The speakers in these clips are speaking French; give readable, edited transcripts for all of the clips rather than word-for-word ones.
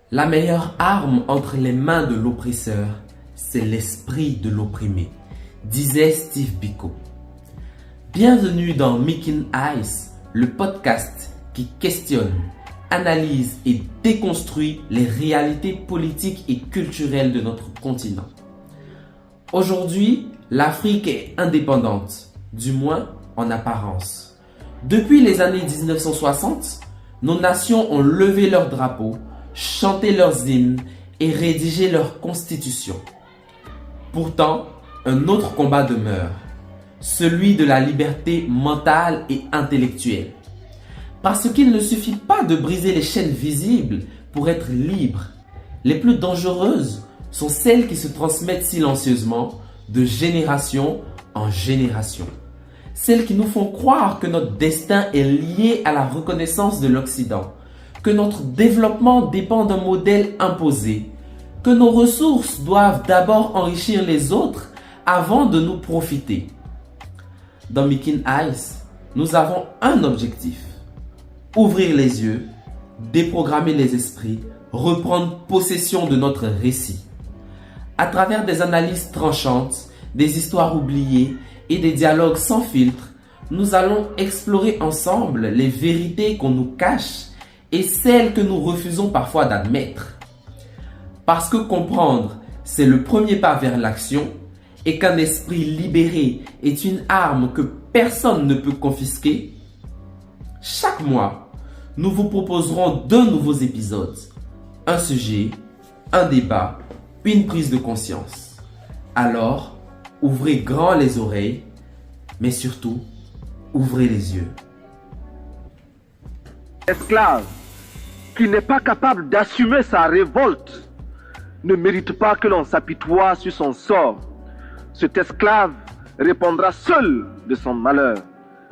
La meilleure arme entre les mains de l'oppresseur, c'est l'esprit de l'opprimé, disait Steve Biko. Bienvenue dans Making Ice, le podcast qui questionne, analyse et déconstruit les réalités politiques et culturelles de notre continent. Aujourd'hui, l'Afrique est indépendante, du moins en apparence. Depuis les années 1960, nos nations ont levé leurs drapeaux, chanté leurs hymnes et rédigé leur constitution. Pourtant, un autre combat demeure, celui de la liberté mentale et intellectuelle. Parce qu'il ne suffit pas de briser les chaînes visibles pour être libre. Les plus dangereuses sont celles qui se transmettent silencieusement de génération en génération. Celles qui nous font croire que notre destin est lié à la reconnaissance de l'Occident, que notre développement dépend d'un modèle imposé, que nos ressources doivent d'abord enrichir les autres avant de nous profiter. Dans Making Ice, nous avons un objectif: ouvrir les yeux, déprogrammer les esprits, reprendre possession de notre récit. À travers des analyses tranchantes, des histoires oubliées et des dialogues sans filtre, nous allons explorer ensemble les vérités qu'on nous cache et celles que nous refusons parfois d'admettre. Parce que comprendre, c'est le premier pas vers l'action et qu'un esprit libéré est une arme que personne ne peut confisquer, chaque mois, nous vous proposerons 2 nouveaux épisodes. Un sujet, un débat, une prise de conscience. Alors, ouvrez grand les oreilles, mais surtout, ouvrez les yeux. Esclave qui n'est pas capable d'assumer sa révolte ne mérite pas que l'on s'apitoie sur son sort. Cet esclave répondra seul de son malheur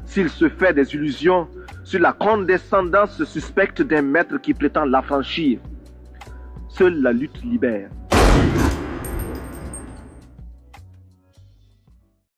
s'il se fait des illusions sur la condescendance suspecte d'un maître qui prétend l'affranchir. Seule la lutte libère.